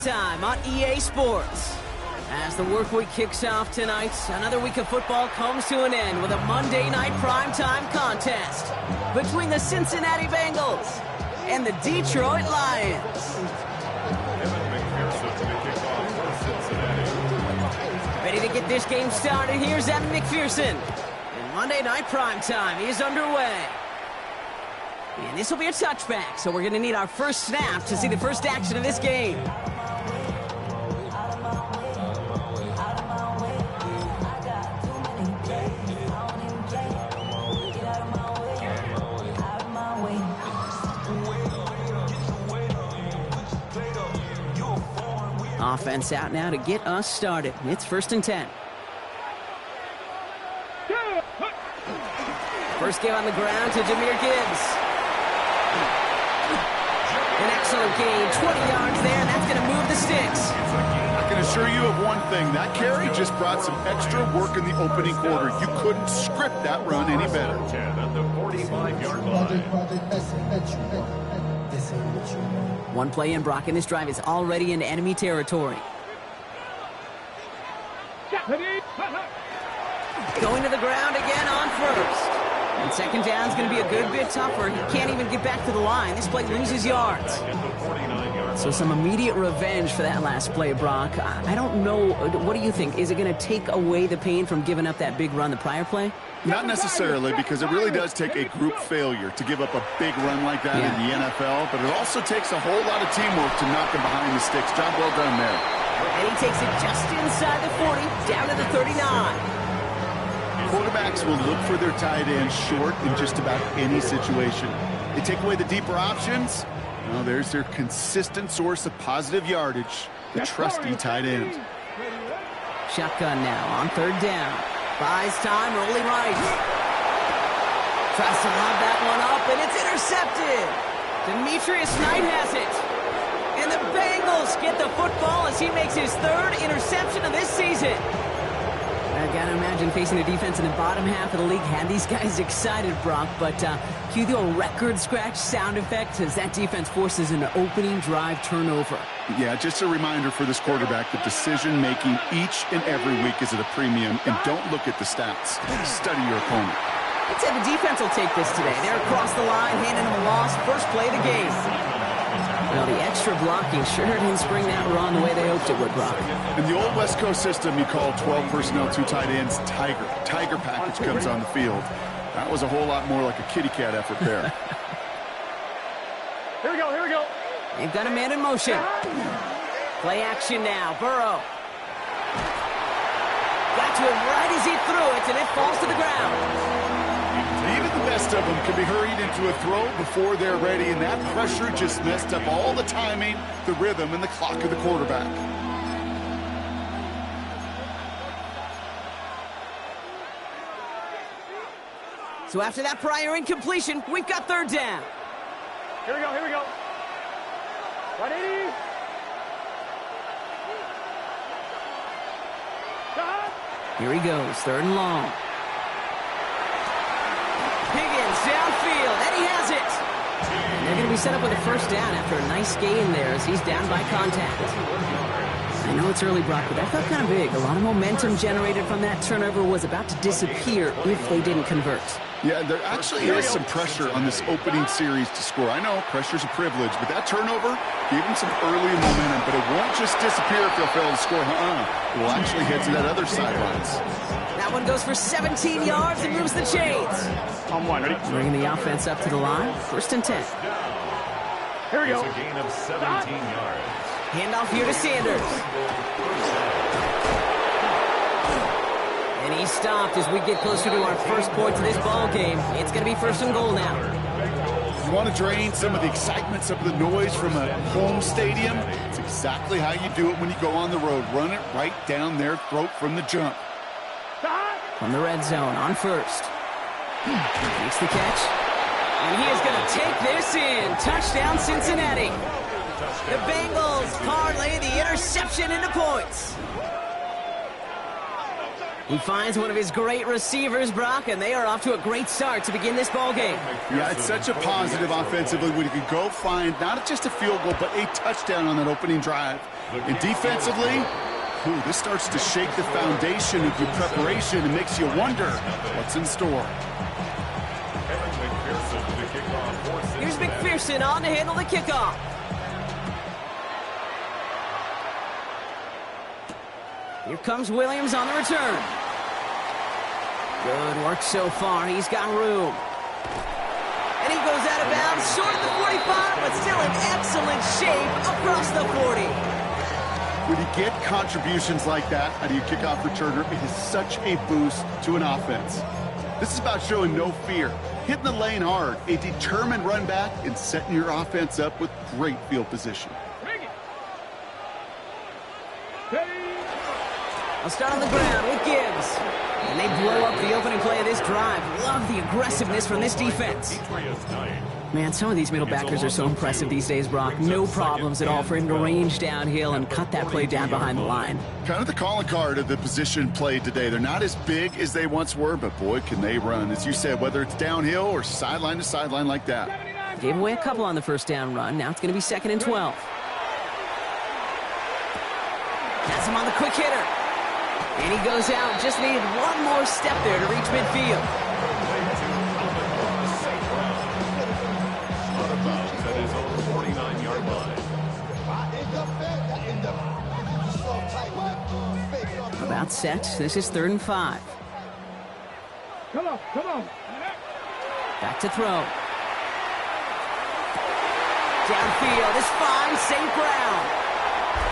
Time on EA Sports. As the work week kicks off tonight, another week of football comes to an end with a Monday night primetime contest between the Cincinnati Bengals and the Detroit Lions. Ready to get this game started, here's Evan McPherson. And Monday night primetime is underway. And this will be a touchback, so we're going to need our first snap to see the first action of this game. Offense out now to get us started. It's 1st and 10. First game on the ground to Jahmyr Gibbs. An excellent gain, 20 yards there, and that's going to move the sticks. I can assure you of one thing. That carry just brought some extra work in the opening quarter. You couldn't script that run any better. At the 45-yard line. One play in, Brock, and this drive is already into enemy territory. Going to the ground again on first. And second down is going to be a good bit tougher. He can't even get back to the line. This play loses yards. So some immediate revenge for that last play, Brock. I don't know. What do you think? Is it going to take away the pain from giving up that big run the prior play? Not necessarily, because it really does take a group failure to give up a big run like that in the NFL, but it also takes a whole lot of teamwork to knock him behind the sticks. Job well done there. And he takes it just inside the 40, down to the 39. Quarterbacks will look for their tight end short in just about any situation. They take away the deeper options. Well, there's their consistent source of positive yardage, the trusty tight end. Shotgun now on 3rd down. Buys time, rolling right. Tries to lob that one up, and it's intercepted. Demetrius Knight has it. And the Bengals get the football as he makes his 3rd interception of this season. I gotta imagine facing a defense in the bottom half of the league had these guys excited, Brock, but cue the old record scratch sound effect as that defense forces an opening drive turnover. Yeah, just a reminder for this quarterback that decision-making each and every week is at a premium, and don't look at the stats. Study your opponent. I'd say the defense will take this today. They're across the line, handing them a loss, first play of the game. Well, the extra blocking sure didn't spring that run the way they hoped it would, Brock. In the old West Coast system, you call 12 personnel, 2 tight ends, Tiger. Tiger package comes on the field. That was a whole lot more like a kitty cat effort there. Here we go, here we go. They've got a man in motion. Play action now, Burrow. Got to him right as he threw it, and it falls to the ground. Even the best of them can be hurried into a throw before they're ready, and that pressure just messed up all the timing, the rhythm, and the clock of the quarterback. So after that prior incompletion, we've got 3rd down. Here we go, here we go. 180. Here he goes, 3rd and long. Higgins downfield, and he has it. And they're going to be set up with a 1st down after a nice gain there as he's down by contact. I know it's early, Brock, but that felt kind of big. A lot of momentum generated from that turnover was about to disappear if they didn't convert. Yeah, there actually is some pressure on this opening series to score. I know pressure's a privilege, but that turnover gave them some early momentum, but it won't just disappear if they'll fail to score. It will actually head to that other sidelines. That one goes for 17 yards and moves the chains. On one, ready? Bringing the offense up to the line, 1st and 10. Here we go. It's a gain of 17 yards. Handoff here to Sanders. And he stopped as we get closer to our first point to this ball game. It's going to be 1st and goal now. You want to drain some of the excitement, some of the noise from a home stadium? It's exactly how you do it when you go on the road. Run it right down their throat from the jump. From the red zone on 1st. Makes the catch. And he is going to take this in. Touchdown, Cincinnati. The Bengals parlay the interception into points. He finds one of his great receivers, Brock, and they are off to a great start to begin this ball game. Yeah, it's such a positive offensively when you can go find not just a field goal, but a touchdown on that opening drive. And defensively, this starts to shake the foundation of your preparation and makes you wonder what's in store. Here's McPherson on to handle the kickoff. Here comes Williams on the return. Good work so far. He's got room. And he goes out of bounds, short of the 45, but still in excellent shape across the 40. When you get contributions like that out of your kickoff returner, it is such a boost to an offense. This is about showing no fear, hitting the lane hard, a determined run back, and setting your offense up with great field position. I'll start on the ground with Gibbs. And they blow up the opening play of this drive. Love the aggressiveness from this defense. Man, some of these middle backers are so impressive these days, Brock. No problems at all for him to range downhill and cut that play down behind the line. Kind of the calling card of the position played today. They're not as big as they once were, but boy, can they run. As you said, whether it's downhill or sideline to sideline like that. Gave away a couple on the first down run. Now it's going to be 2nd and 12. Has him on the quick hitter. And he goes out. Just needed one more step there to reach midfield. About set. This is 3rd and 5. Come on. Back to throw. Downfield is fine. St. Brown.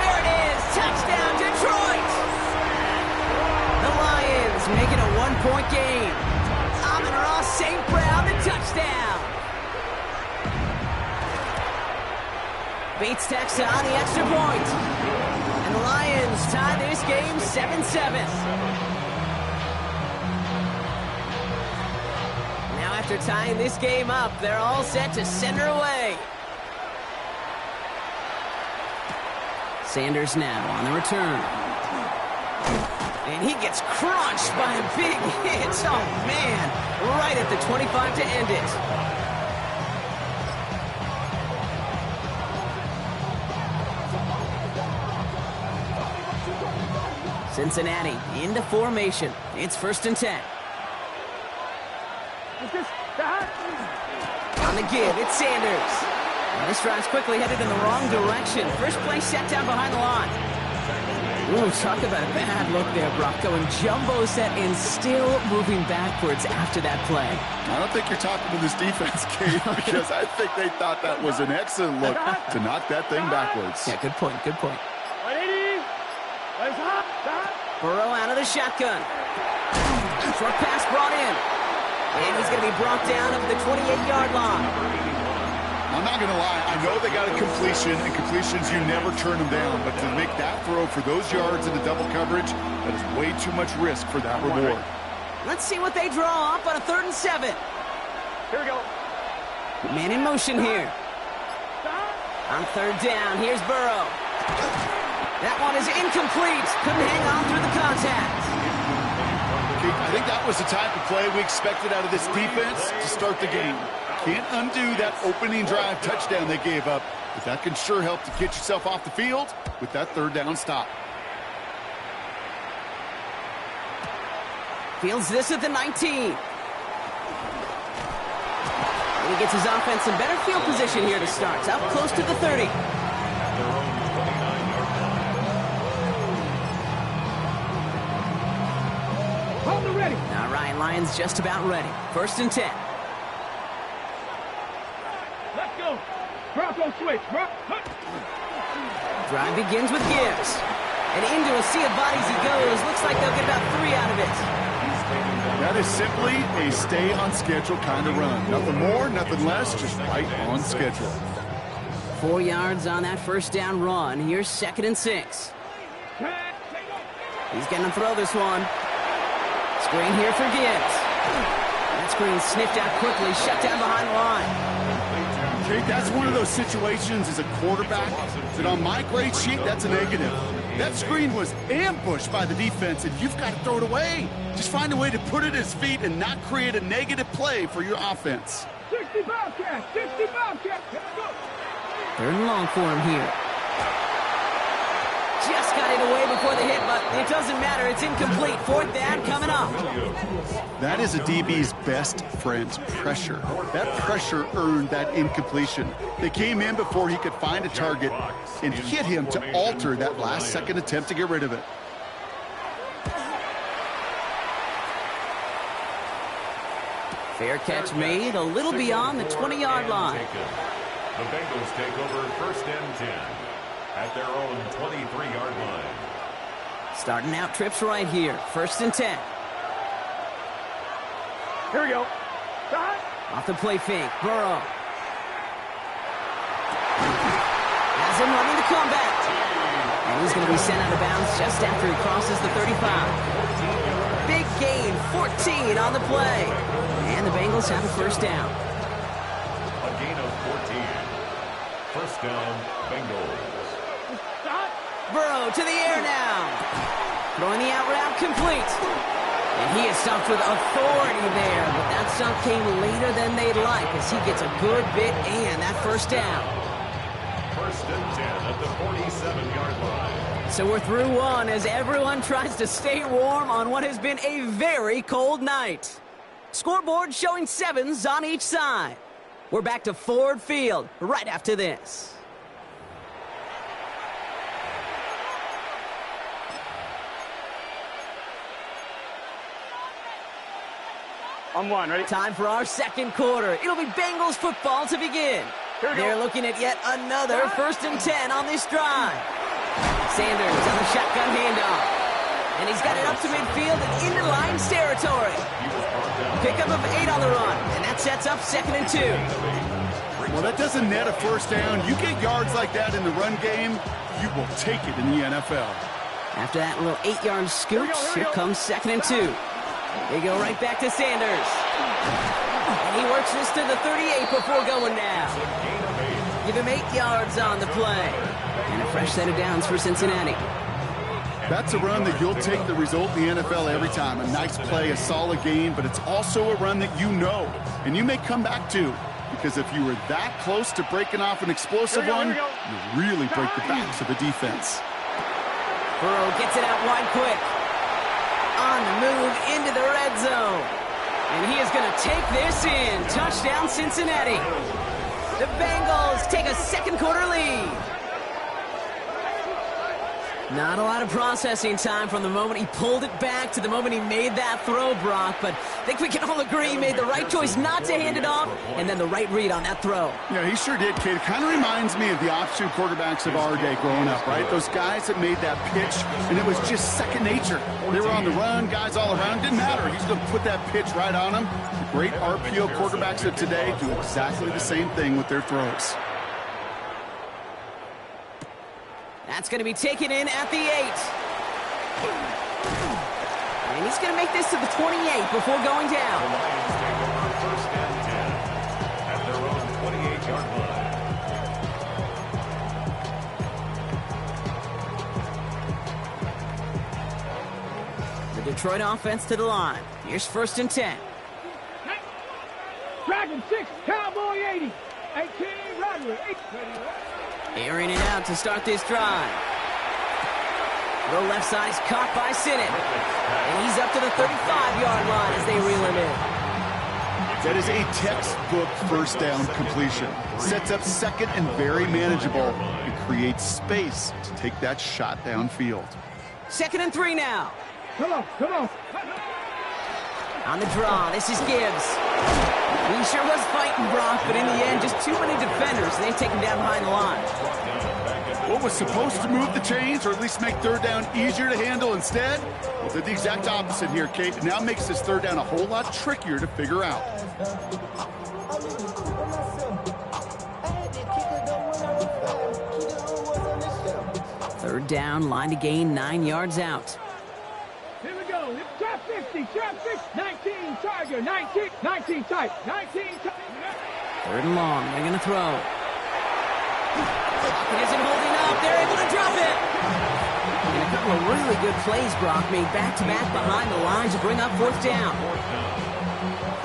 There it is. Touchdown, Detroit. The Lions make it a 1-point game. Amon-Ra St. Brown, the touchdown. Bates tacks on the extra point. And the Lions tie this game 7-7. Now after tying this game up, they're all set to send her away. Sanders now on the return. And he gets crunched by a big hit. Oh, man. Right at the 25 to end it. Cincinnati into formation. It's 1st and 10. On the give, it's Sanders. And this drive's quickly headed in the wrong direction. First play set down behind the line. Ooh, talk about a bad look there, Brock. Going jumbo set and still moving backwards after that play. I don't think you're talking to this defense, Kate, because I think they thought that was an excellent look to knock that thing backwards. Yeah, good point, good point. Burrow out of the shotgun. Short pass brought in. And he's going to be brought down at the 28-yard line. I'm not going to lie. I know they got a completion, and completions, you never turn them down. But to make that throw for those yards into double coverage, that is way too much risk for that reward. Let's see what they draw up on a 3rd and 7. Here we go. Man in motion here. On 3rd down, here's Burrow. That one is incomplete. Couldn't hang on through the contact. I think that was the type of play we expected out of this defense to start the game. Can't undo that opening drive touchdown they gave up, but that can sure help to get yourself off the field with that 3rd down stop. Fields this at the 19. And he gets his offense in better field position here to start. Up close to the 30. Ready. Now Ryan Lyons just about ready. 1st and 10. Let's go. Bronco switch. Drive begins with Gibbs. And into a sea of bodies he goes. Looks like they'll get about 3 out of it. That is simply a stay-on-schedule kind of run. Nothing more, nothing less, just right on schedule. 4 yards on that 1st down run. Here's 2nd and 6. He's going to throw this one. Screen here for Gibbs. That screen sniffed out quickly, shut down behind the line. Kate, that's one of those situations as a quarterback that on my grade sheet, that's a negative. That screen was ambushed by the defense, and you've got to throw it away. Just find a way to put it at his feet and not create a negative play for your offense. 60 Bobcat, 60 Bobcat. Third and long for him here. Just got it away before the hit, but it doesn't matter. It's incomplete. Fourth down coming up. That is a DB's best friend, pressure. That pressure earned that incompletion. They came in before he could find a target and hit him to alter that last-second attempt to get rid of it. Fair catch made a little beyond the 20-yard line. The Bengals take over first and 10 at their own 23-yard line. Starting out trips right here. First and 10. Here we go. Off the play fake. Burrow. Has him running the comeback. And he's going to be sent out of bounds just after he crosses the 35. Big gain, 14 on the play. And the Bengals have a first down. A gain of 14. First down, Bengals. Burrow to the air now. Throwing the out route complete. And he is stumped with authority there, but that stump came later than they'd like as he gets a good bit and that first down. First and 10 at the 47-yard line. So we're through one as everyone tries to stay warm on what has been a very cold night. Scoreboard showing 7s on each side. We're back to Ford Field right after this. On one, ready? Time for our second quarter. It'll be Bengals football to begin. They're looking at yet another first and 10 on this drive. Sanders on the shotgun handoff. And he's got it up to midfield and into Lions territory. Pickup of 8 on the run. And that sets up second and 2. Well, that doesn't net a first down. You get yards like that in the run game, you will take it in the NFL. After that little 8-yard scooch, here comes second and 2. They go right back to Sanders. And he works this to the 38 before going down. Give him 8 yards on the play. And a fresh set of downs for Cincinnati. That's a run that you'll take the result in the NFL every time. A nice play, a solid game, but it's also a run that you know and you may come back to. Because if you were that close to breaking off an explosive one, you really break the backs of the defense. Burrow gets it out wide quick. On the move into the red zone. And he is going to take this in. Touchdown, Cincinnati. The Bengals take a second quarter lead. Not a lot of processing time from the moment he pulled it back to the moment he made that throw, Brock. But I think we can all agree he made the right choice not to hand it off, and then the right read on that throw. Yeah, he sure did, kid. It kind of reminds me of the option quarterbacks of our day growing up, right? Those guys that made that pitch, and it was just second nature. They were on the run, guys all around. Didn't matter. He's going to put that pitch right on them. The great RPO quarterbacks of today do exactly the same thing with their throws. That's going to be taken in at the 8. And he's going to make this to the 28 before going down. The Lions take over first and 10 at their own 28-yard line. The Detroit offense to the line. Here's first and 10. Dragon 6, Cowboy 80. 18, Rodway 8. Airing it out to start this drive. Throw left side is caught by Sinnott. And he's up to the 35-yard line as they reel him in. That is a textbook first down completion. Sets up second and very manageable and creates space to take that shot downfield. Second and 3 now. Come on, come on. On the draw, this is Gibbs. He sure was fighting, Brock, but in the end, just too many defenders, and they take him down behind the line. What was supposed to move the chains, or at least make third down easier to handle instead? Well, did the exact opposite here, Kate. It now makes this third down a whole lot trickier to figure out. Third down, line to gain 9 yards out. Here we go. Trap 50, trap 50. 19, Tiger, 19, 19 tight, 19 tight. Third and long. They're going to throw. It isn't holding up. They're able to drop it. And a couple of really good plays, Brock, made back-to-back behind the line to bring up fourth down.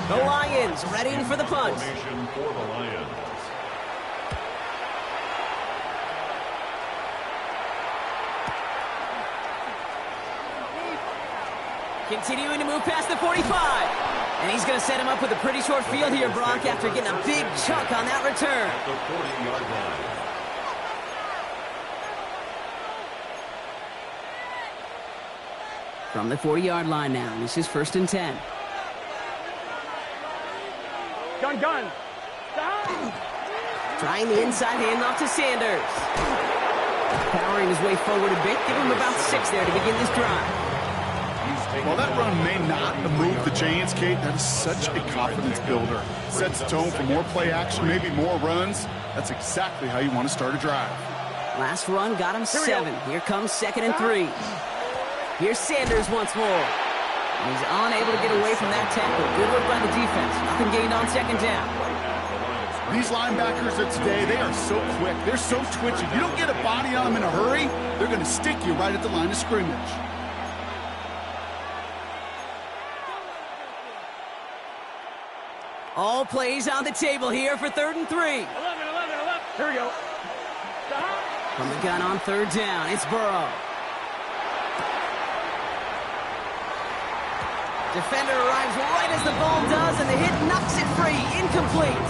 The Lions ready for the punt. For the Lions. Continuing to move past the 45. And he's going to set him up with a pretty short field here, Brock, after getting a big chunk on that return. At the 40-yard line. From the 40-yard line now, this is 1st and 10. Gun. Trying the inside handoff to Sanders. Powering his way forward a bit. Give him about 6 there to begin this drive. While that run may not move the chains, Kate, that is such a confidence builder. Sets the tone for more play action, maybe more runs. That's exactly how you want to start a drive. Last run got him 7. Here comes 2nd and 3. Here's Sanders once more. And he's unable to get away from that tackle. Good work by the defense. Nothing gained on 2nd down. These linebackers of today, they are so quick. They're so twitchy. You don't get a body on them in a hurry, they're going to stick you right at the line of scrimmage. All plays on the table here for 3rd and 3. 11. Here we go. From the gun on 3rd down, it's Burrow. Defender arrives right as the ball does, and the hit knocks it free. Incomplete.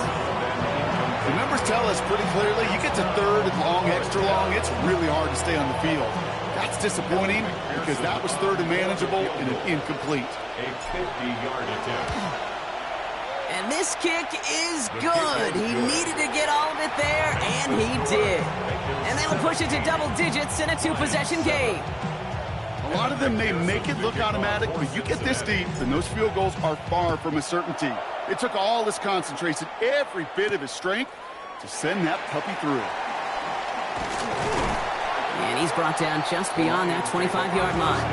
The numbers tell us pretty clearly, you get to 3rd and long, extra long, it's really hard to stay on the field. That's disappointing because that was 3rd and manageable and an incomplete. A 50-yard attempt. And this kick is good. He needed to get all of it there, and he did. And that'll push it to double digits in a 2-possession game. A lot of them may make it look automatic, but you get this deep, and those field goals are far from a certainty. It took all his concentration, every bit of his strength, to send that puppy through. And he's brought down just beyond that 25-yard line.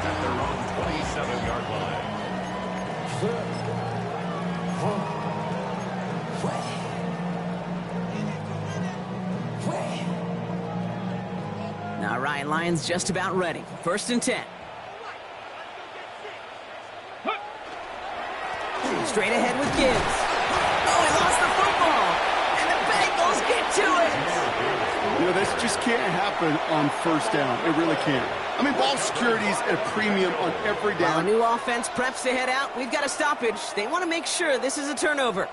At their own 27-yard line. All right, Lions just about ready. 1st and 10. Straight ahead with Gibbs. Oh, he lost the football. And the Bengals get to it. You know, this just can't happen on 1st down. It really can't. I mean, ball security is at a premium on every While a down. new offense preps to head out, we've got a stoppage. They want to make sure this is a turnover.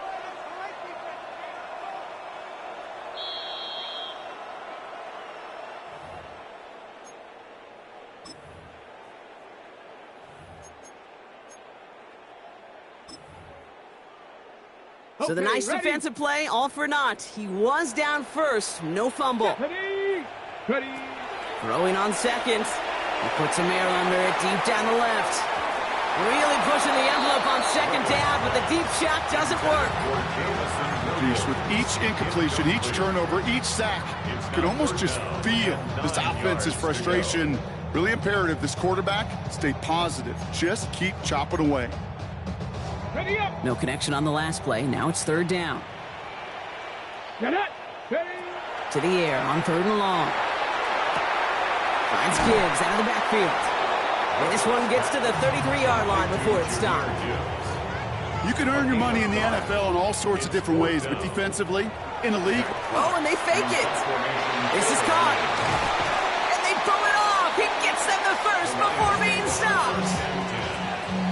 So the nice defensive play, all for naught. He was down first, no fumble. Ready. Throwing on 2nd. He puts some air under it deep down the left. Really pushing the envelope on 2nd down, but the deep shot doesn't work. With each incompletion, each turnover, each sack, you can almost just feel this offense's frustration. Really imperative this quarterback stay positive. Just keep chopping away. Ready up. No connection on the last play. Now it's 3rd down. Get it. Ready. To the air on 3rd and long. Finds Gibbs out of the backfield. And this one gets to the 33-yard line before it's stopped. You can earn your money in the NFL in all sorts of different ways, but defensively, in a league... Oh, and they fake it. This is caught. And they pull it off. He gets them the first before being stopped.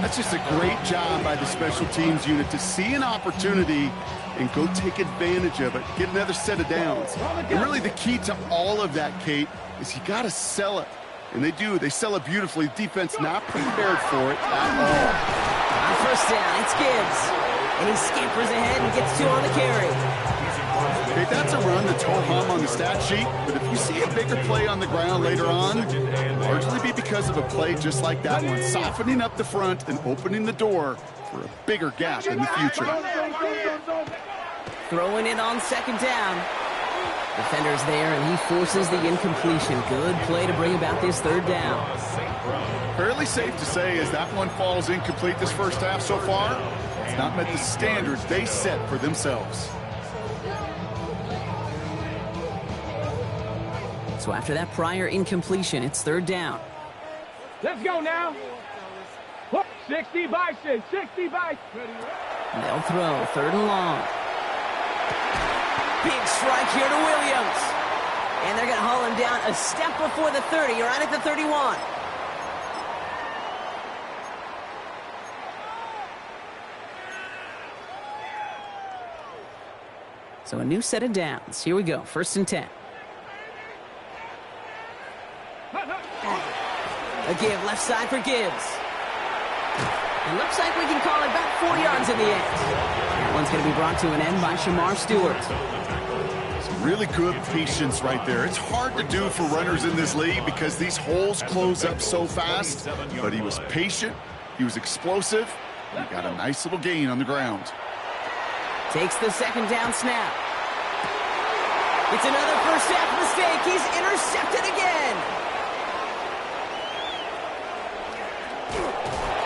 That's just a great job by the special teams unit to see an opportunity and go take advantage of it, get another set of downs. And really the key to all of that, Kate, is you got to sell it. And they do. They sell it beautifully. Defense not prepared for it at all. On 1st down, it's Gibbs. And he scampers ahead and gets 2 on the carry. Okay, that's a run that's ho-hum on the stat sheet, but if you see a bigger play on the ground later on, it'll largely be because of a play just like that one, softening up the front and opening the door for a bigger gap in the future. Throwing it on 2nd down. Defender's there, and he forces the incompletion. Good play to bring about this 3rd down. Fairly safe to say as that one falls incomplete this first half so far, not met the standards they set for themselves. So after that prior incompletion, it's third down. Let's go now. 60 by 6, 60 by 6. They'll throw third and long. Big strike here to Williams. And they're going to haul him down a step before the 30, right at the 31. So a new set of downs. Here we go, 1st and 10. A give left side for Gibbs. It looks like we can call it about 4 yards in the end. That one's going to be brought to an end by Shamar Stewart. Some really good patience right there. It's hard to do for runners in this league because these holes close up so fast. But he was patient, he was explosive, and he got a nice little gain on the ground. Takes the 2nd down snap. It's another first half mistake. He's intercepted again.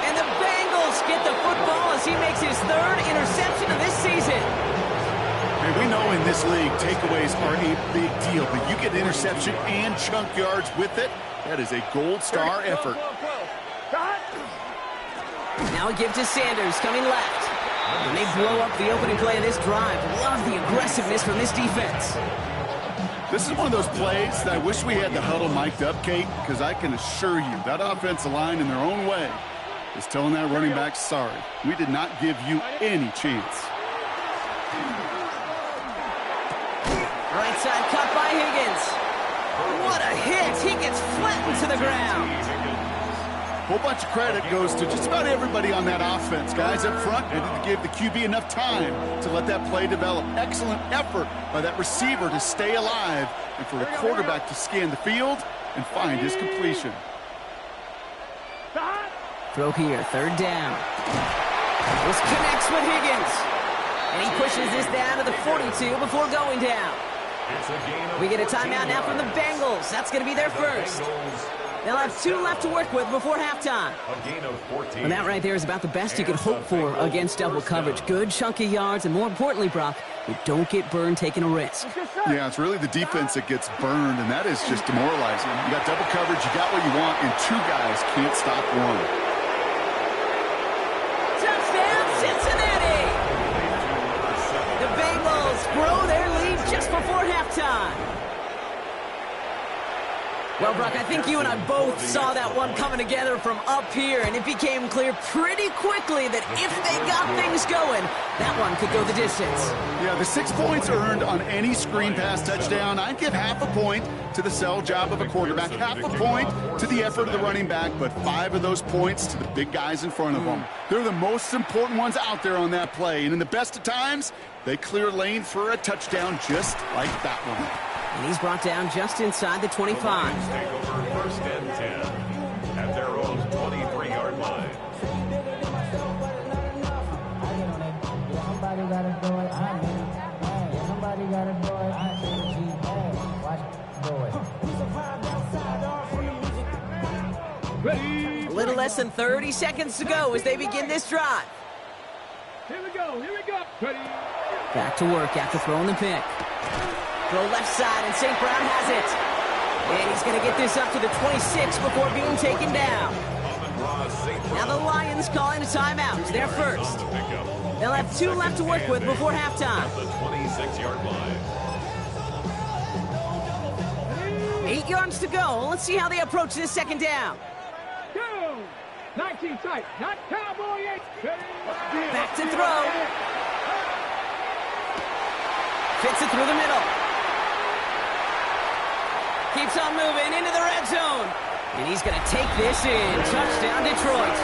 And the Bengals get the football as he makes his 3rd interception of this season. Hey, we know in this league takeaways are a big deal, but you get interception and chunk yards with it. That is a gold star effort. Now a give to Sanders coming left. And they blow up the opening play of this drive. Love the aggressiveness from this defense. This is one of those plays that I wish we had the huddle mic'd up, Kate, because I can assure you that offensive line in their own way is telling that running back, sorry, we did not give you any chance. Right side cut by Higgins. What a hit. He gets flattened to the ground. A whole bunch of credit goes to just about everybody on that offense. Guys up front needed to give the QB enough time to let that play develop. Excellent effort by that receiver to stay alive and for the quarterback to scan the field and find his completion. Throw here, 3rd down. This connects with Higgins. And he pushes this down to the 42 before going down. We get a timeout now from the Bengals. That's going to be their first. They'll have 2 left to work with before halftime. And that right there is about the best you could hope for against double coverage. Good chunky yards, and more importantly, Brock, you don't get burned taking a risk. Yeah, it's really the defense that gets burned, and that is just demoralizing. You got double coverage, you got what you want, and 2 guys can't stop one. Touchdown, Cincinnati! The Bengals grow their lead just before halftime. Well, Brock, I think you and I both saw that one coming together from up here, and it became clear pretty quickly that if they got things going, that one could go the distance. Yeah, the 6 points earned on any screen pass touchdown. I'd give half a point to the sell job of a quarterback, half a point to the effort of the running back, but 5 of those points to the big guys in front of them. They're the most important ones out there on that play, and in the best of times, they clear lane for a touchdown just like that one. And he's brought down just inside the 25. Take over 1st and 10 at their own 23-yard line. A little less than 30 seconds to go as they begin this drive. Here we go, here we go. Ready. Back to work after throwing the pick. Throw left side, and St. Brown has it. And he's going to get this up to the 26 before being taken down. Now the Lions calling a timeout. They're first. They'll have 2 left to work with before halftime. The 26-yard line. 8 yards to go. Let's see how they approach this 2nd down. Go! 19 tight, not Cowboy 8. Back to throw. Fits it through the middle. Keeps on moving into the red zone. And he's going to take this in. Touchdown, Detroit.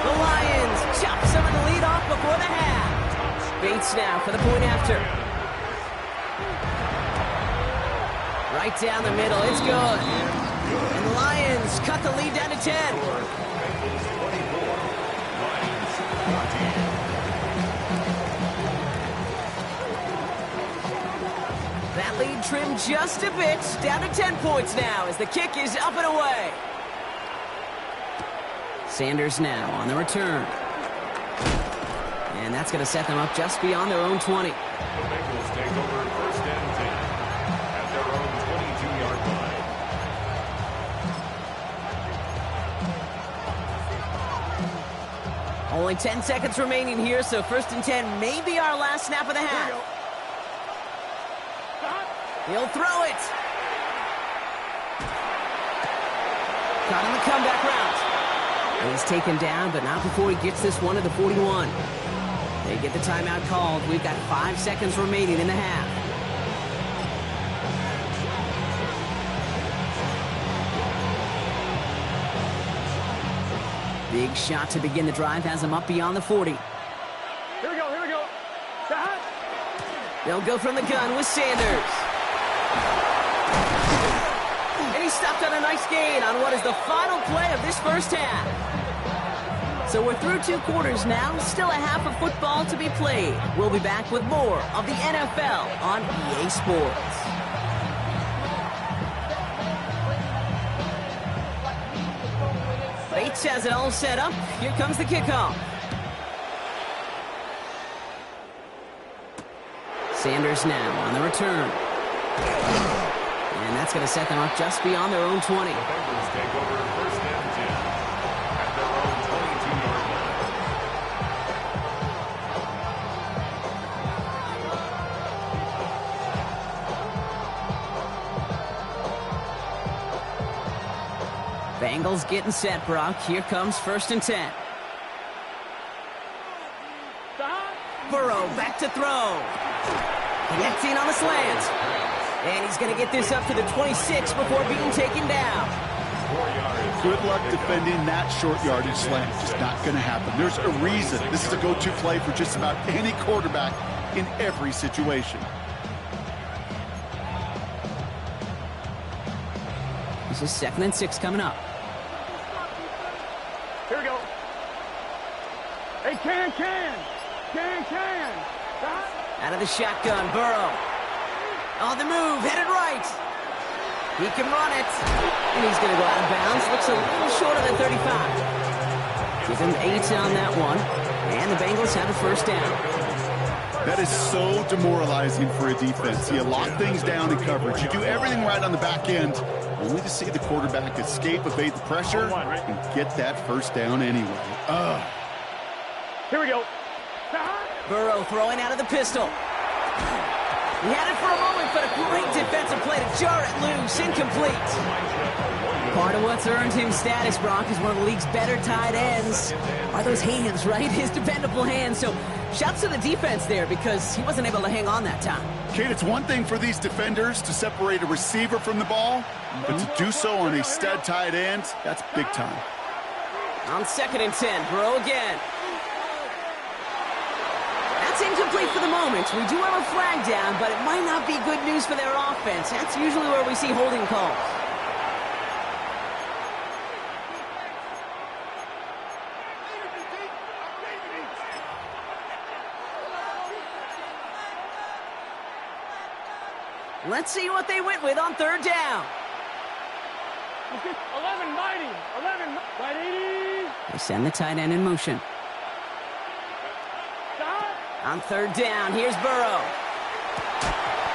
The Lions chop some of the lead off before the half. Bates now for the point after. Right down the middle. It's good. And the Lions cut the lead down to 10. That lead trimmed just a bit, down to 10 points now as the kick is up and away. Sanders now on the return. And that's going to set them up just beyond their own 20. The Bengals take over first and 10 at their own 22-yard line. Only 10 seconds remaining here, so first and 10 may be our last snap of the half. He'll throw it. Caught on the comeback route. He's taken down, but not before he gets this one to the 41. They get the timeout called. We've got 5 seconds remaining in the half. Big shot to begin the drive has him up beyond the 40. Here we go, here we go. They'll go from the gun with Sanders. And he stopped on a nice gain on what is the final play of this first half. So we're through 2 quarters now, still a half of football to be played. We'll be back with more of the NFL on EA Sports. Bates has it all set up. Here comes the kickoff. Sanders now on the return. And that's going to set them up just beyond their own 20. The Bengals take over first and 10 at their own 22-yard line. Bengals getting set, Brock. Here comes first and 10. Burrow back to throw. Connecting on the slant. And he's going to get this up to the 26 before being taken down. Good luck defending that short yardage slant. Just not going to happen. There's a reason. This is a go-to play for just about any quarterback in every situation. This is 2nd and 6 coming up. Here we go. Hey, can. Out of the shotgun, Burrow. On the move, headed right. He can run it. And he's going to go out of bounds. Looks a little short of the 35. Give him 8 on that one. And the Bengals have a first down. That is so demoralizing for a defense. You lock things down in coverage. You do everything right on the back end, only to see the quarterback escape, evade the pressure, and get that first down anyway. Here we go. Burrow throwing out of the pistol. He had it for a moment, but a great defensive play to jar it loose. Incomplete. Part of what's earned him status, Brock, is one of the league's better tight ends. Are those hands, right? His dependable hands. So shouts to the defense there because he wasn't able to hang on that time. Kate, it's one thing for these defenders to separate a receiver from the ball, but to do so on a stud tight end, that's big time. On 2nd and 10, Burrow again. That's incomplete for the moment. We do have a flag down, but it might not be good news for their offense. That's usually where we see holding calls. Let's see what they went with on 3rd down. 11 mighty. They send the tight end in motion. On 3rd down, here's Burrow.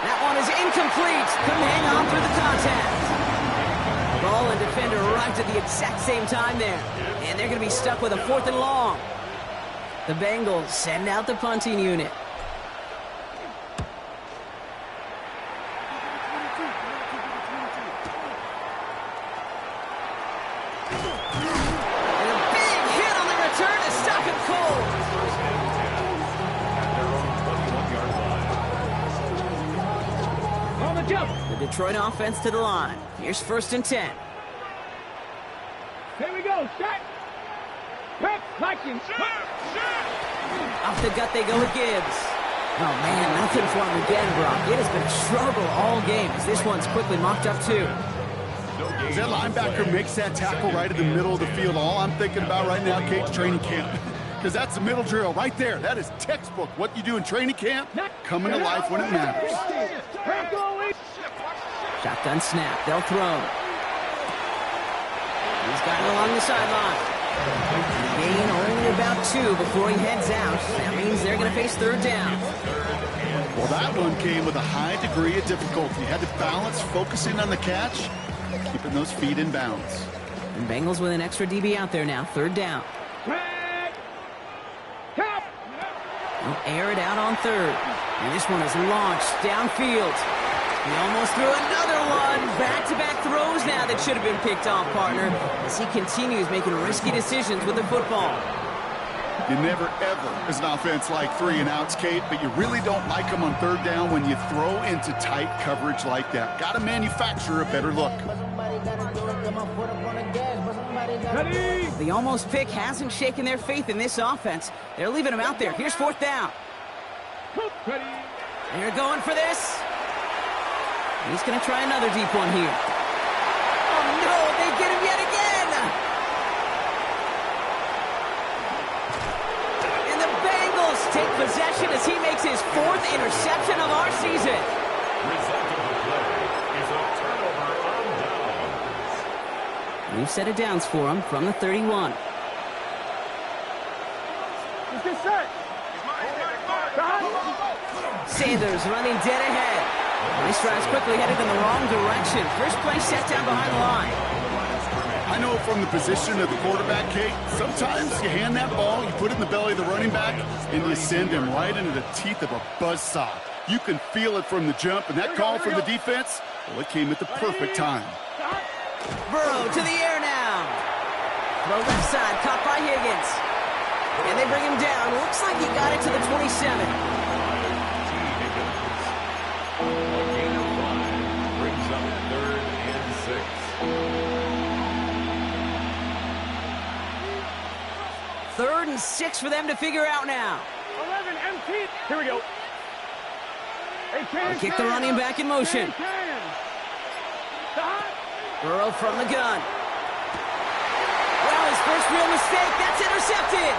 That one is incomplete. Couldn't hang on through the contact. Ball and defender arrived at the exact same time there. And they're going to be stuck with a 4th and long. The Bengals send out the punting unit. And a big hit on the return to stop him cold. The Detroit offense to the line. Here's 1st and 10. Here we go. Shot. Pep. Liking. Off the gut they go with Gibbs. Oh, man, nothing for him again, Brock. It has been a struggle all game as this one's quickly mocked up, too. As that linebacker makes that tackle right in the middle of the field, all I'm thinking about right now, Kate's training camp. Because that's the middle drill right there. That is textbook. What you do in training camp, coming to life when it matters. Shotgun snap. They'll throw. He's got it along the sideline. Gain only about 2 before he heads out. That means they're going to face third down. Well, that one came with a high degree of difficulty. Had to balance focusing on the catch, keeping those feet in bounds. And Bengals with an extra DB out there now. Third down. They'll air it out on third. And this one is launched downfield. He almost threw another one. Back-to-back throws now that should have been picked off, partner, as he continues making risky decisions with the football. You never, ever, as an offense, like 3 and outs, Kate, but you really don't like them on third down when you throw into tight coverage like that. Got to manufacture a better look. The almost pick hasn't shaken their faith in this offense. They're leaving him out there. Here's fourth down. They're going for this. He's going to try another deep one here. Oh, no, they get him yet again. And the Bengals take possession as he makes his 4th interception of our season. Result of the play is a turnover on downs. We've set it downs for him from the 31. Sanders running dead ahead. Nice drives quickly headed in the wrong direction. First play set down behind the line. I know from the position of the quarterback, Kate, sometimes you hand that ball, you put it in the belly of the running back, and you send him right into the teeth of a buzzsaw. You can feel it from the jump, and that call from the defense, well, it came at the perfect time. Burrow to the air now. Throw left side, caught by Higgins. And they bring him down. Looks like he got it to the 27. Brings up 3rd and 6. 3rd and 6 for them to figure out now. 11 empty. Here we go. They kick the running back in motion. Burrow from the gun. Well, his first real mistake. That's intercepted.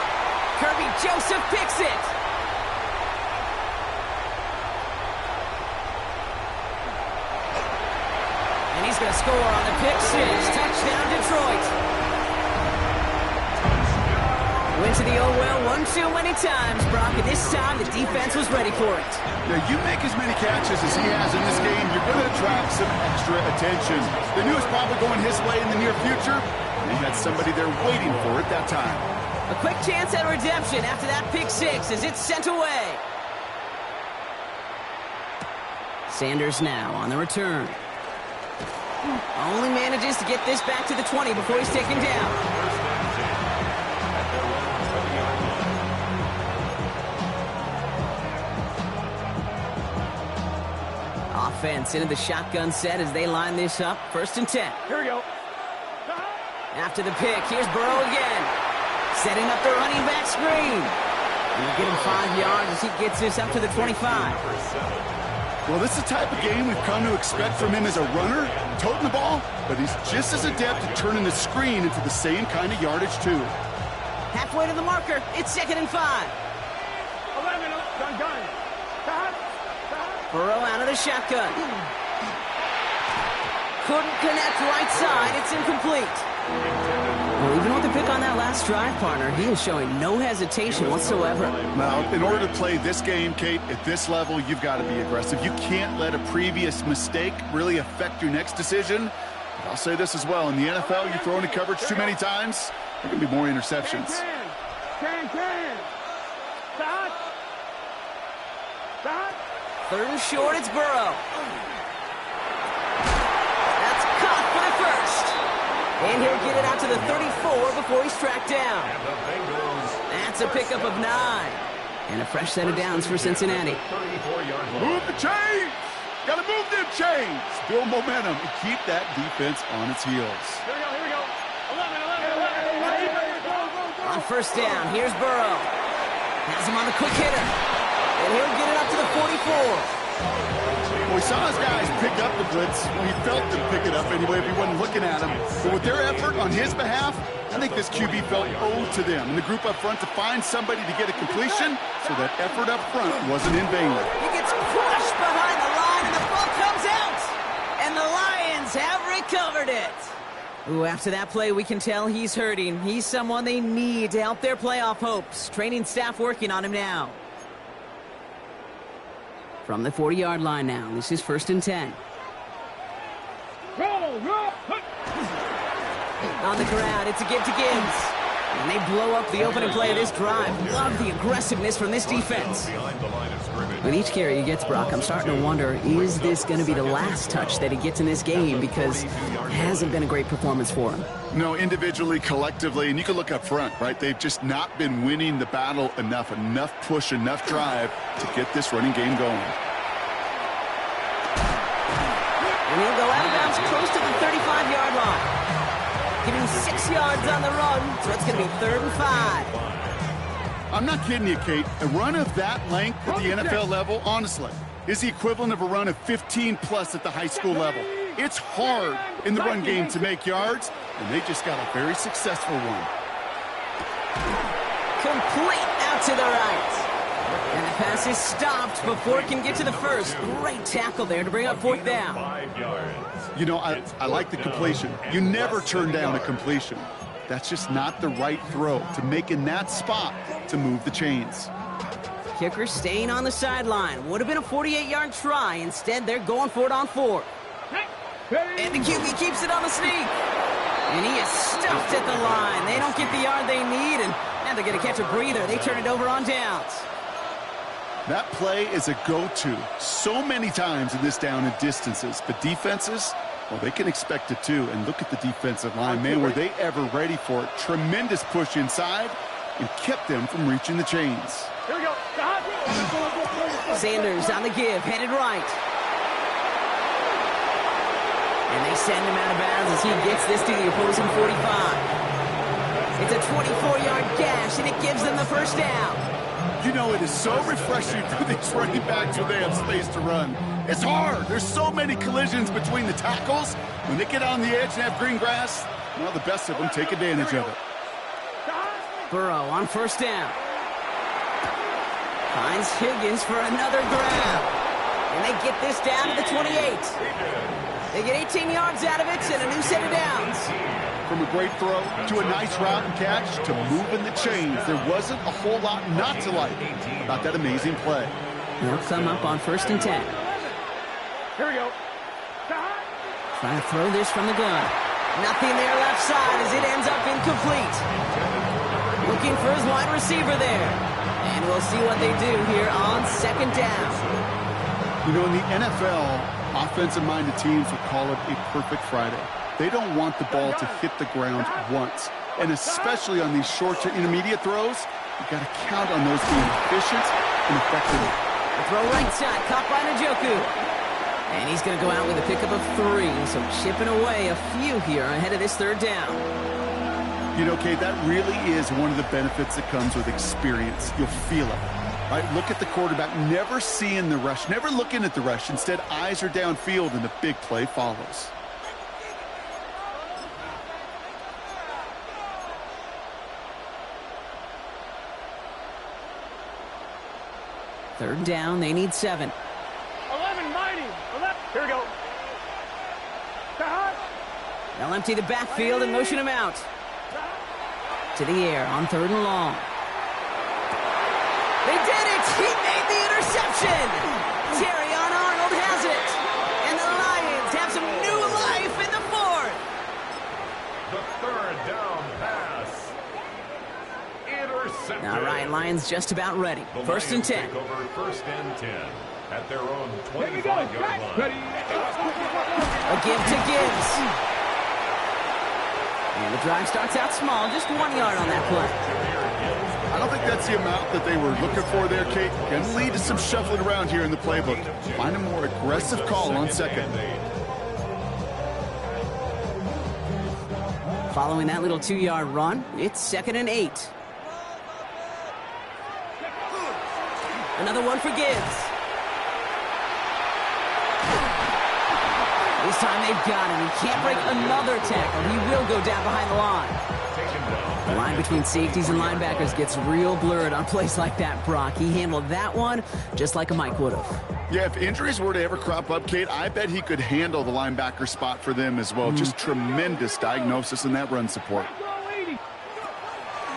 Kirby Joseph picks it. And he's going to score on the pick 6. Touchdown, Detroit. Went to the oh-well one too many times, Brock, and this time the defense was ready for it. Now, you make as many catches as he has in this game, you're going to attract some extra attention. They knew it was probably going his way in the near future, and they had somebody there waiting for it that time. A quick chance at redemption after that pick 6 as it's sent away. Sanders now on the return. Only manages to get this back to the 20 before he's taken down. Offense into the shotgun set as they line this up. 1st and 10. Here we go. After the pick, here's Burrow again. Setting up the running back screen. And we'll get him 5 yards as he gets this up to the 25. Well, this is the type of game we've come to expect from him as a runner, toting the ball, but he's just as adept at turning the screen into the same kind of yardage, too. Halfway to the marker. It's 2nd and 5. 11, done. Burrow out of the shotgun. Couldn't connect right side. It's incomplete. Well, even with the pick on that last drive, partner, he is showing no hesitation whatsoever. Now, in order to play this game, Kate, at this level, you've got to be aggressive. You can't let a previous mistake really affect your next decision. But I'll say this as well. In the NFL, you throw into coverage too many times, there can be more interceptions. Stop. 3rd and short, it's Burrow. That's caught for the first. And he'll get it out to the 34 before he's tracked down. That's a pickup of 9. And a fresh set of downs for Cincinnati. Move the chains! Gotta move them chains! Build momentum and keep that defense on its heels. Here we go. 11. On 1st down, here's Burrow. Has him on the quick hitter. And he'll get it up to the 44. Well, we saw his guys pick up the blitz. Well, he felt them pick it up anyway if he wasn't looking at him. But with their effort on his behalf, I think this QB felt owed to them and the group up front to find somebody to get a completion so that effort up front wasn't in vain. He gets crushed behind the line and the ball comes out. And the Lions have recovered it. Ooh, after that play, we can tell he's hurting. He's someone they need to help their playoff hopes. Training staff working on him now. From the 40-yard line now, this is 1st and 10. On the ground, it's a give to Gibbs. And they blow up the opening play of this drive. Love the aggressiveness from this defense. With each carry he gets, Brock, I'm starting to wonder, is this going to be the last touch that he gets in this game? Because it hasn't been a great performance for him. No, individually, collectively, and you can look up front, right? They've just not been winning the battle enough push, enough drive to get this running game going. And he'll go out of bounds close to the 35-yard line. Giving 6 yards on the run, so it's going to be 3rd and 5. I'm not kidding you, Kate. A run of that length at the NFL level, honestly, is the equivalent of a run of 15-plus at the high school level. It's hard in the run game to make yards, and they just got a very successful one. Complete out to the right. And the pass is stopped before it can get to the first. Great tackle there to bring up 4th down. 5 yards. You know, I like the completion. You never turn down a completion. That's just not the right throw to make in that spot to move the chains. Kicker staying on the sideline. Would have been a 48-yard try. Instead, they're going for it on 4. And the QB keeps it on the sneak. And he is stuffed at the line. They don't get the yard they need, and now they're going to catch a breather. They turn it over on downs. That play is a go-to so many times in this down and distances. But defenses, well, they can expect it too. And look at the defensive line. Man, were they ever ready for it. Tremendous push inside and kept them from reaching the chains. Here we go. Sanders on the give, headed right. And they send him out of bounds as he gets this to the opposing 45. It's a 24-yard gash, and it gives them the first down. You know, it is so refreshing for these running backs when they have space to run. It's hard. There's so many collisions between the tackles. When they get on the edge and have green grass, well, the best of them take advantage of it. Burrow on 1st down. Finds Higgins for another grab. And they get this down to the 28. They get 18 yards out of it and a new set of downs. From a great throw to a nice route and catch to moving the chains, there wasn't a whole lot not to like about that amazing play. They'll come up on 1st and 10. Here we go. Trying to throw this from the gun. Nothing there left side as it ends up incomplete. Looking for his wide receiver there. And we'll see what they do here on 2nd down. You know, in the NFL, offensive-minded teams would call it a perfect Friday. They don't want the ball to hit the ground once. And especially on these short to intermediate throws, you've got to count on those being efficient and effective. The throw right side, caught by Njoku. And he's going to go out with a pickup of 3, so chipping away a few here ahead of this 3rd down. You know, Kate, that really is one of the benefits that comes with experience. You'll feel it. Right? Look at the quarterback, never seeing the rush, never looking at the rush. Instead, eyes are downfield, and the big play follows. Third down, they need 7. 11, mighty. 11. Here we go. They'll empty the backfield and motion him out. To the air on 3rd and long. They did it! He made the interception! Terrion Arnold has it! And the Lions have some new life in the 4th! The 3rd down pass. Intercepted. All right, Lions just about ready. 1st and 10. Take over 1st and 10 at their own 25-yard line. A give to Gibbs. And the drive starts out small, just 1 yard on that play. I don't think that's the amount that they were looking for there, Kate. Going to lead to some shuffling around here in the playbook. Find a more aggressive call on 2nd. Following that little 2-yard run, it's 2nd and 8. Another one for Gibbs. This time they've got him. He can't break another tackle. He will go down behind the line. The line between safeties and linebackers gets real blurred on plays like that, Brock. He handled that one just like a Mike would have. Yeah, if injuries were to ever crop up, Kate, I bet he could handle the linebacker spot for them as well. Just tremendous diagnosis in that run support.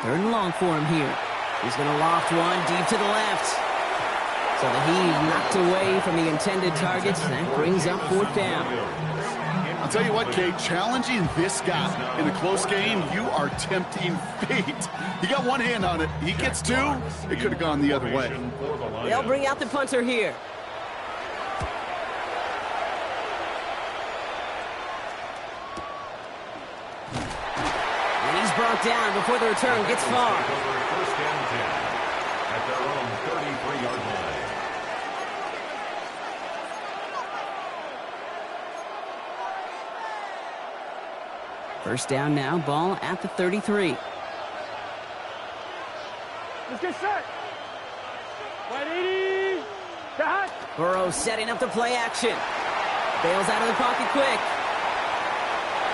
3rd and long for him here. He's going to loft one deep to the left. So the heave knocked away from the intended targets. That brings up 4th down. I'll tell you what, Kate, challenging this guy in a close game, you are tempting fate. He got one hand on it. He gets 2. It could have gone the other way. They'll bring out the punter here. And he's brought down before the return gets far. 1st and 10 at their own 33-yard line. First down now, ball at the 33. Let's get set. 180. Shot. Burrow setting up the play action. Bails out of the pocket quick.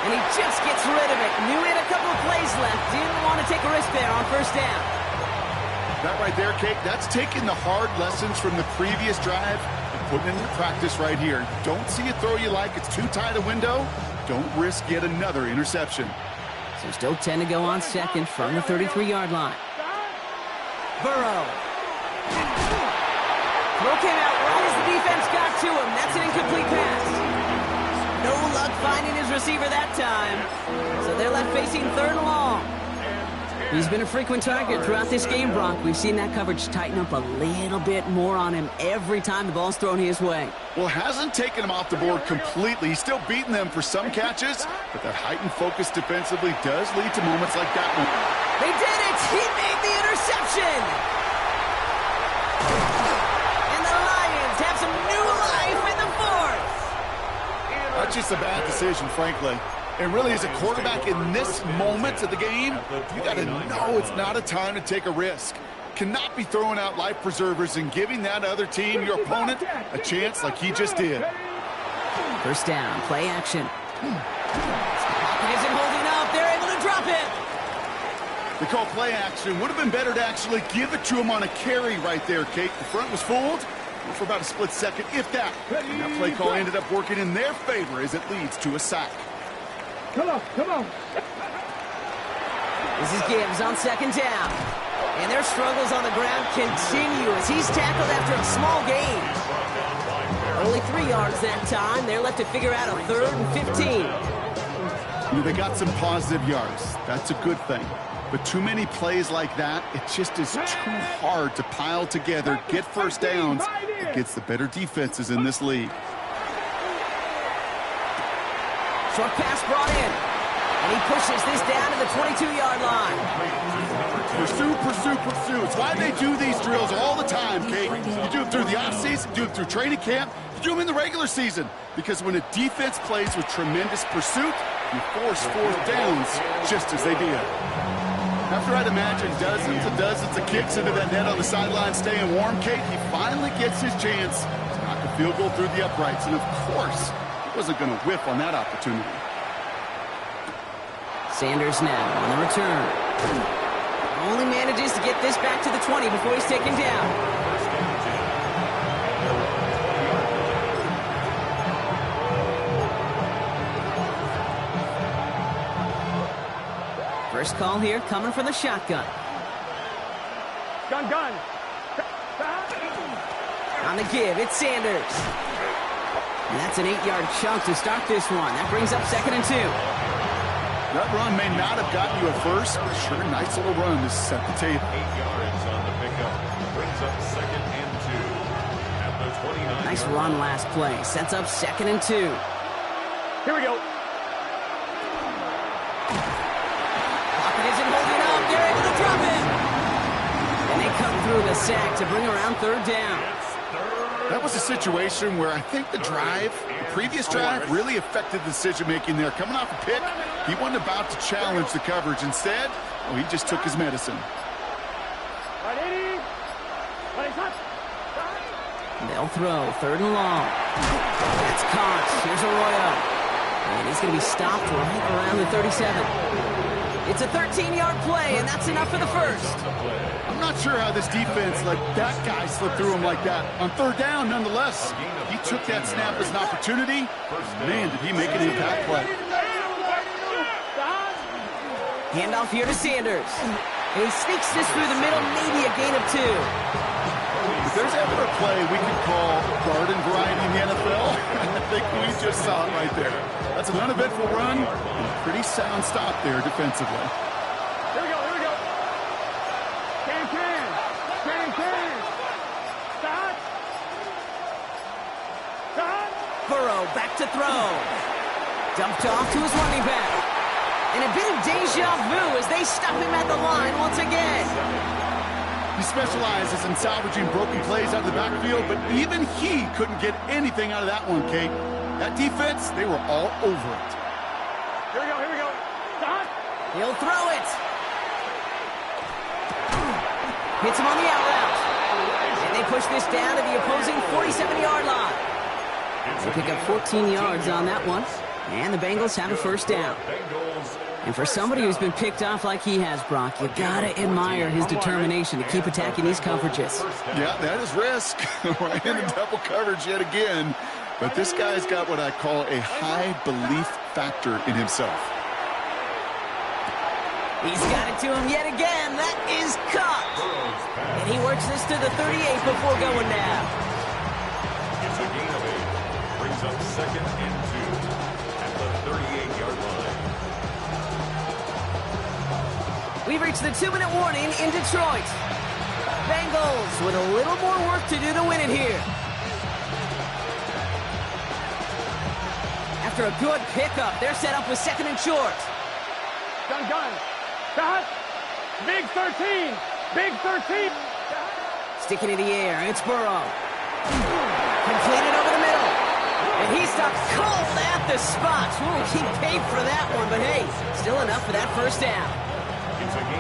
And he just gets rid of it. Knew he had a couple of plays left. Didn't want to take a risk there on 1st down. That right there, Kate, that's taking the hard lessons from the previous drive and putting it into practice right here. Don't see a throw you like. It's too tight a window. Don't risk yet another interception. So still 10 to go on 2nd from the 33-yard line. Burrow. Throw came out right as the defense got to him. That's an incomplete pass. No luck finding his receiver that time. So they're left facing 3rd and long. He's been a frequent target throughout this game, Brock. We've seen that coverage tighten up a little bit more on him every time the ball's thrown his way. Well, hasn't taken him off the board completely. He's still beating them for some catches, but that heightened focus defensively does lead to moments like that one. They did it! He made the interception! And the Lions have some new life in the 4th! That's just a bad decision, frankly. And really, as a quarterback in this moment of the game, you got to know it's not a time to take a risk. Cannot be throwing out life preservers and giving that other team, your opponent, a chance like he just did. 1st down, play action. Pocket isn't holding up. They're able to drop it. They call play action. Would have been better to actually give it to him on a carry right there, Kate. The front was fooled for about a split second, if that. And that play call ended up working in their favor as it leads to a sack. Come on, come on. This is Gibbs on 2nd down. And their struggles on the ground continue as he's tackled after a small gain. Only 3 yards that time. They're left to figure out a 3rd and 15. They got some positive yards. That's a good thing. But too many plays like that, it just is too hard to pile together, get 1st downs against the better defenses in this league. Short pass brought in. And he pushes this down to the 22-yard line. Pursue, pursue, pursue. It's why they do these drills all the time, Kate. You do them through the offseason, do them through training camp, you do them in the regular season. Because when a defense plays with tremendous pursuit, you force 4th downs just as they did. After I'd imagine dozens and dozens of kicks into that net on the sideline staying warm, Kate, he finally gets his chance to knock a field goal through the uprights. And of course, he wasn't going to whiff on that opportunity. Sanders now on the return. Only manages to get this back to the 20 before he's taken down. First call here coming from the shotgun. Gun. On the give, it's Sanders. And that's an 8-yard chunk to start this one. That brings up 2nd and 2. That run may not have gotten you at first, but sure, nice little run to set the table. 8 yards on the pickup. Brings up 2nd and 2 at the 29. Nice run last play. Sets up 2nd and 2. Here we go. Pocket isn't holding up. They're able to drop it. And they come through the sack to bring around 3rd down. That was a situation where I think the previous drive really affected the decision-making there. Coming off a pick, he wasn't about to challenge the coverage. Instead, he just took his medicine. They'll throw 3rd and long. That's caught. Here's Arroyo. And he's going to be stopped right around the 37. It's a 13-yard play, and that's enough for the first. I'm not sure how this defense let that guy slip through him like that. On third down, nonetheless, he took that snap as an opportunity. Man, did he make an impact play. Handoff here to Sanders. And he sneaks this through the middle, maybe a gain of 2. If there's ever a play we could call garden variety in the NFL, I think we just saw it right there. That's an uneventful run and a pretty sound stop there defensively. Here we go, here we go. Can. Stop. Burrow back to throw. Dumped off to his running back. And a bit of deja vu as they stop him at the line once again. He specializes in salvaging broken plays out of the backfield, but even he couldn't get anything out of that one, Kate. That defense, they were all over it. Here we go. Stop. He'll throw it. Hits him on the out route. And they push this down to the opposing 47-yard line. They pick up 14 yards on that one. And the Bengals have a first down. And for somebody who's been picked off like he has, Brock, you gotta admire his determination to keep attacking these coverages. Yeah, that is risk. Right into double coverage yet again. But this guy's got what I call a high belief factor in himself. He's got it to him yet again. That is caught. And he works this to the 38 before going down. It's a gain of 8. Brings up 2nd and 2 at the 38-yard line. We've reached the 2-minute warning in Detroit. Bengals with a little more work to do to win it here. After a good pickup, they're set up with 2nd and short. Gun. Stop. Big 13. Sticking in the air, it's Burrow. Completed over the middle. And he stops cold at the spot. Ooh, he paid for that one, but hey, still enough for that first down.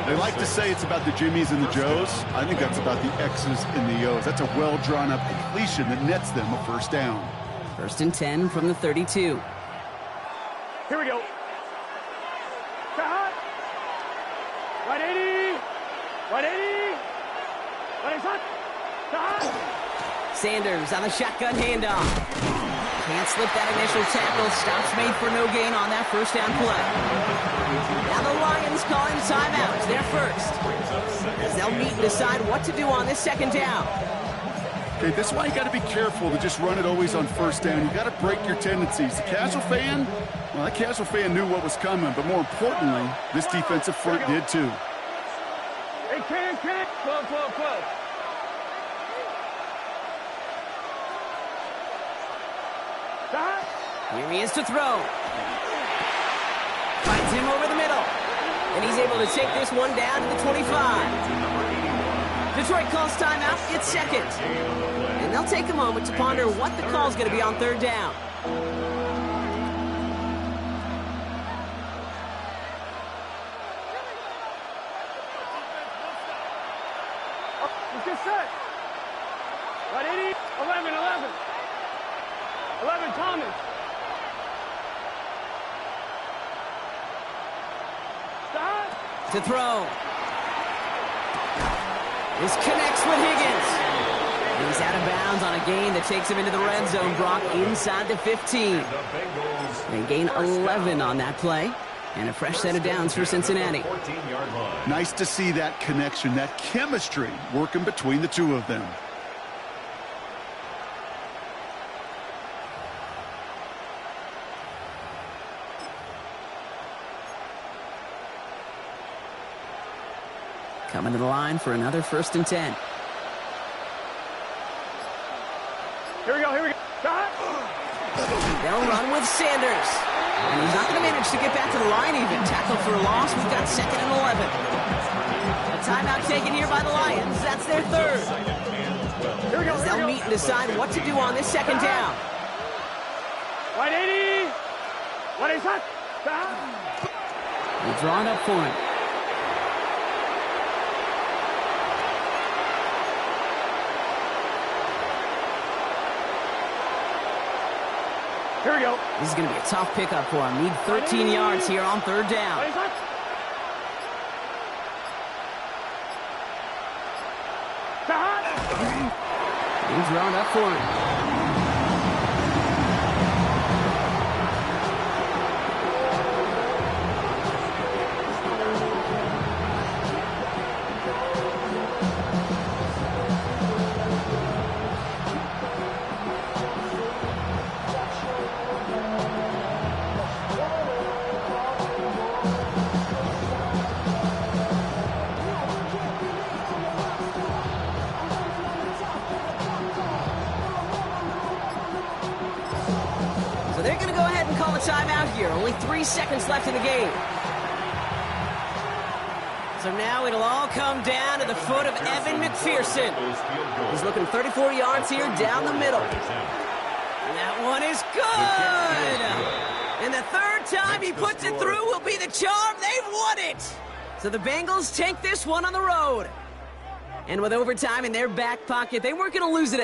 They like to say it's about the Jimmies and the Joes. I think that's about the X's and the O's. That's a well-drawn-up completion that nets them a first down. 1st and 10 from the 32. Here we go. Stop. 180. 180. Stop. Sanders on the shotgun handoff. Can't slip that initial tackle. Stops made for no gain on that first down play. Now the Lions calling timeout. They're first. As they'll meet and decide what to do on this 2nd down. Okay, that's why you got to be careful to just run it always on first down. You got to break your tendencies. The casual fan, well, that casual fan knew what was coming, but more importantly, this defensive front did too. Hey, can. Close. Stop. Here he is to throw. Finds him over the middle. And he's able to take this one down to the 25. Detroit calls timeout. It's 2nd. And they'll take a moment to ponder what the call's going to be on 3rd down. It's just set. 180. 11 Thomas. Stop. To throw. This connects with Higgins. He's out of bounds on a gain that takes him into the red zone, Brock, inside the 15. They gain 11 on that play. And a fresh set of downs for Cincinnati. Nice to see that connection, that chemistry working between the two of them. Coming to the line for another 1st and 10. Here we go. Stop. They'll run with Sanders. And he's not going to manage to get back to the line even. Tackle for a loss. We've got 2nd and 11. A timeout taken here by the Lions. That's their 3rd. Here we go. As they'll meet and decide what to do on this 2nd down. 180. What is that? Stop. We'll draw it up for him. Here we go. This is going to be a tough pickup for him. Need 13 yards here on 3rd down. drawn up for him. So they're going to go ahead and call a timeout here. Only 3 seconds left in the game. So now it'll all come down to the foot of Evan McPherson. He's looking 34 yards here down the middle. And that one is good. And the third time he puts it through will be the charm. They've won it. So the Bengals take this one on the road. And with overtime in their back pocket, they weren't going to lose it.